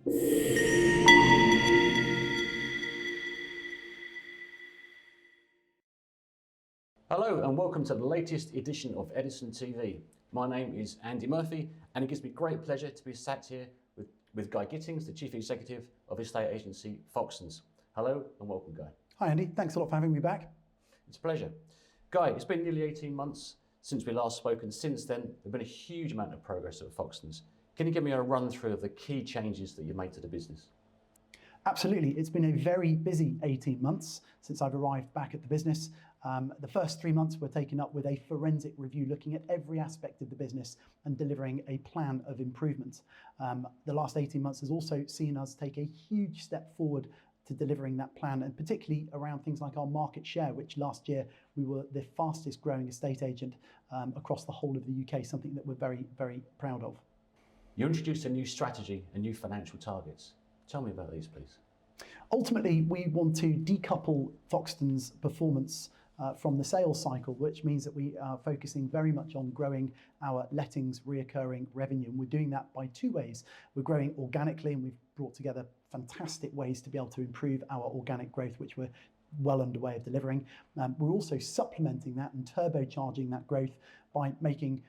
Hello and welcome to the latest edition of Edison TV. My name is Andy Murphy and it gives me great pleasure to be sat here with Guy Gittins, the Chief Executive of estate agency Foxtons. Hello and welcome, Guy. Hi Andy, thanks a lot for having me back. It's a pleasure. Guy, it's been nearly 18 months since we last spoke, and since then there's been a huge amount of progress at Foxtons. Can you give me a run through of the key changes that you made to the business? Absolutely, it's been a very busy 18 months since I've arrived back at the business. The first 3 months were taken up with a forensic review, looking at every aspect of the business and delivering a plan of improvement. The last 18 months has also seen us take a huge step forward to delivering that plan, and particularly around things like our market share, which last year we were the fastest growing estate agent across the whole of the UK, something that we're very, very proud of. You introduced a new strategy and new financial targets. Tell me about these, please. Ultimately, we want to decouple Foxtons' performance from the sales cycle, which means that we are focusing very much on growing our lettings reoccurring revenue. And we're doing that by two ways. We're growing organically, and we've brought together fantastic ways to be able to improve our organic growth, which we're well underway of delivering. We're also supplementing that and turbocharging that growth by making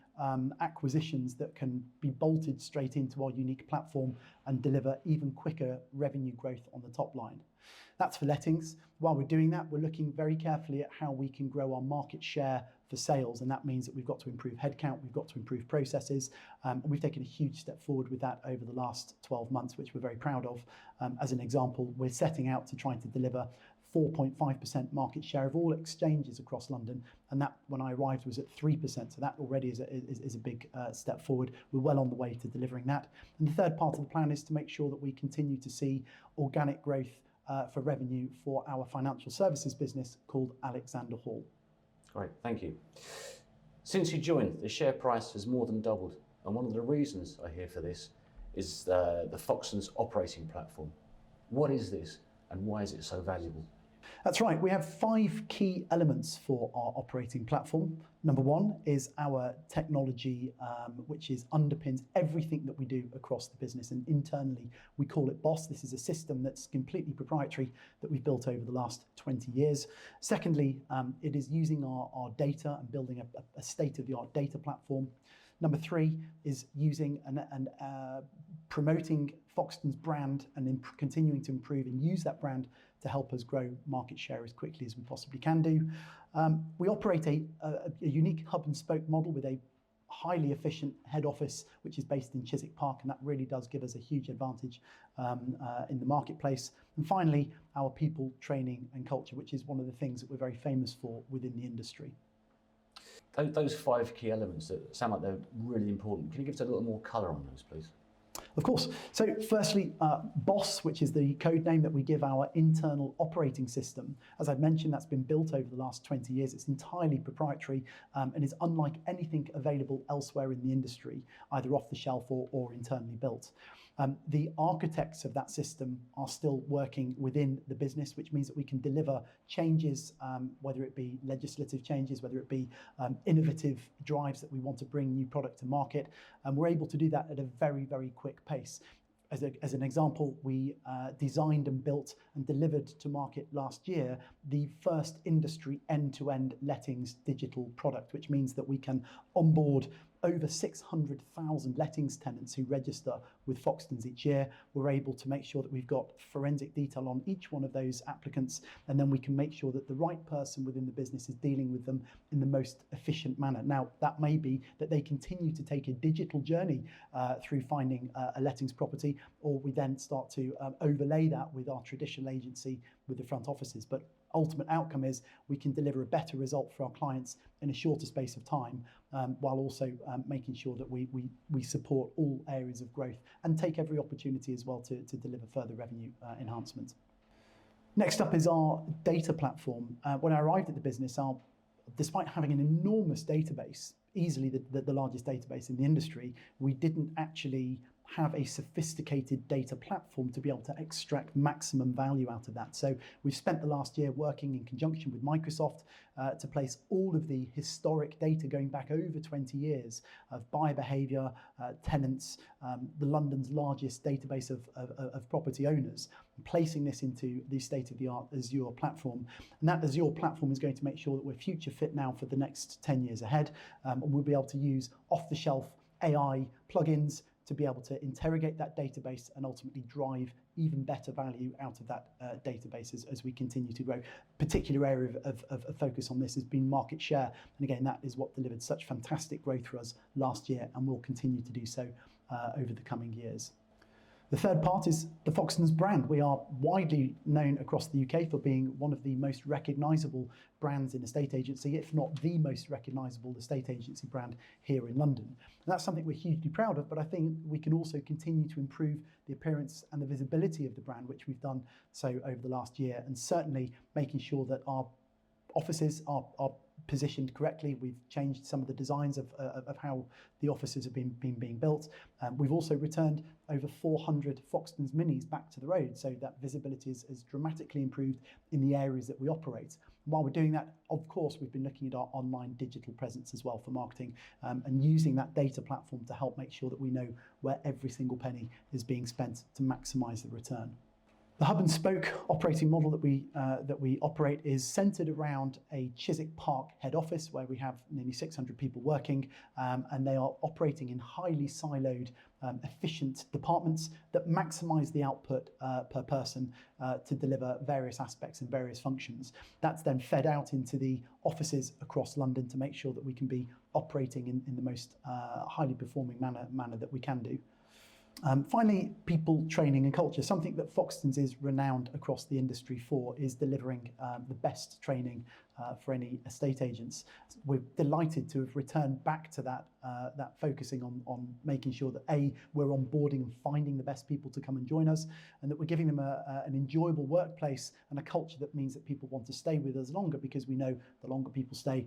acquisitions that can be bolted straight into our unique platform and deliver even quicker revenue growth on the top line. That's for lettings. While we're doing that, we're looking very carefully at how we can grow our market share for sales, and that means that we've got to improve headcount, we've got to improve processes, and we've taken a huge step forward with that over the last 12 months, which we're very proud of. As an example, we're setting out to try to deliver 4.5% market share of all exchanges across London, and that, when I arrived, was at 3%, so that already is a big step forward. We're well on the way to delivering that. And the third part of the plan is to make sure that we continue to see organic growth for revenue for our financial services business called Alexander Hall. Great, thank you. Since you joined, the share price has more than doubled, and one of the reasons I hear for this is the Foxtons Operating Platform. What is this and why is it so valuable? That's right, we have 5 key elements for our operating platform. Number 1 is our technology, which underpins everything that we do across the business, and internally we call it BOSS. This is a system that's completely proprietary that we've built over the last 20 years. Secondly, it is using our data and building a state-of-the-art data platform. Number 3 is using and promoting Foxtons' brand and continuing to improve and use that brand to help us grow market share as quickly as we possibly can do. We operate a unique hub and spoke model with a highly efficient head office, which is based in Chiswick Park, and that really does give us a huge advantage in the marketplace. And finally, our people, training and culture, which is one of the things that we're very famous for within the industry. Those 5 key elements that sound like they're really important, can you give us a little more colour on those, please? Of course. So firstly, BOSS, which is the code name that we give our internal operating system. As I've mentioned, that's been built over the last 20 years. It's entirely proprietary and is unlike anything available elsewhere in the industry, either off the shelf or internally built. The architects of that system are still working within the business, which means that we can deliver changes, whether it be legislative changes, whether it be innovative drives that we want to bring new product to market, and we're able to do that at a very, very quick pace. As an example, we designed and built and delivered to market last year the first industry end-to-end lettings digital product, which means that we can onboard over 600,000 lettings tenants who register with Foxtons each year. We're able to make sure that we've got forensic detail on each one of those applicants, and then we can make sure that the right person within the business is dealing with them in the most efficient manner. Now, that may be that they continue to take a digital journey through finding a lettings property, or we then start to overlay that with our traditional agency with the front offices. But ultimate outcome is we can deliver a better result for our clients in a shorter space of time, while also making sure that we support all areas of growth and take every opportunity as well to deliver further revenue enhancement. Next up is our data platform. When I arrived at the business, despite having an enormous database, easily the largest database in the industry, we didn't actually have a sophisticated data platform to be able to extract maximum value out of that. So we've spent the last year working in conjunction with Microsoft to place all of the historic data going back over 20 years of buyer behaviour, tenants, the London's largest database of property owners, placing this into the state-of-the-art Azure platform. And that Azure platform is going to make sure that we're future fit now for the next 10 years ahead. And we'll be able to use off-the-shelf AI plugins to be able to interrogate that database and ultimately drive even better value out of that database as we continue to grow. Particular area of focus on this has been market share. And again, that is what delivered such fantastic growth for us last year and will continue to do so over the coming years. The third part is the Foxtons brand. We are widely known across the UK for being one of the most recognisable brands in estate agency, if not the most recognisable estate agency brand here in London. And that's something we're hugely proud of, but I think we can also continue to improve the appearance and the visibility of the brand, which we've done so over the last year, and certainly making sure that our offices are positioned correctly. We've changed some of the designs of how the offices have been being built. We've also returned over 400 Foxtons Minis back to the road, so that visibility is dramatically improved in the areas that we operate. And while we're doing that, of course, we've been looking at our online digital presence as well for marketing, and using that data platform to help make sure that we know where every single penny is being spent to maximise the return. The hub and spoke operating model that we operate is centred around a Chiswick Park head office where we have nearly 600 people working, and they are operating in highly siloed, efficient departments that maximise the output per person to deliver various aspects and various functions. That's then fed out into the offices across London to make sure that we can be operating in the most highly performing manner that we can do. Finally, people, training and culture. Something that Foxtons is renowned across the industry for is delivering the best training for any estate agents. We're delighted to have returned back to that focusing on making sure that we're onboarding and finding the best people to come and join us, and that we're giving them an enjoyable workplace and a culture that means that people want to stay with us longer, because we know the longer people stay,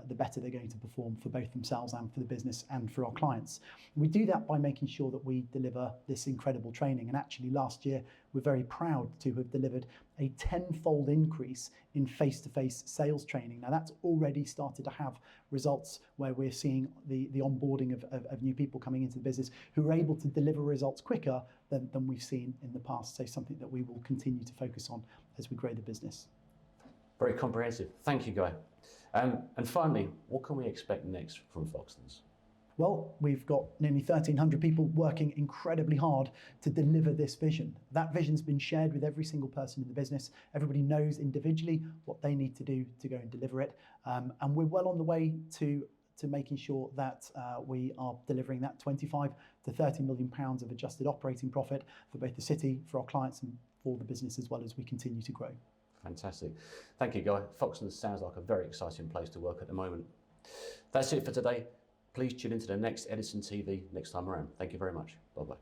the better they're going to perform for both themselves and for the business and for our clients. We do that by making sure that we deliver this incredible training, and actually last year we're very proud to have delivered a 10-fold increase in face-to-face sales training. Now that's already started to have results where we're seeing the onboarding of new people coming into the business who are able to deliver results quicker than we've seen in the past. So something that we will continue to focus on as we grow the business. Very comprehensive. Thank you, Guy. And finally, what can we expect next from Foxtons? Well, we've got nearly 1,300 people working incredibly hard to deliver this vision. That vision's been shared with every single person in the business. Everybody knows individually what they need to do to go and deliver it. And we're well on the way to making sure that we are delivering that 25 to 30 million pounds of adjusted operating profit for both the city, for our clients and for the business, as well as we continue to grow. Fantastic. Thank you, Guy. Foxtons sounds like a very exciting place to work at the moment. That's it for today. Please tune into the next Edison TV next time around. Thank you very much. Bye-bye.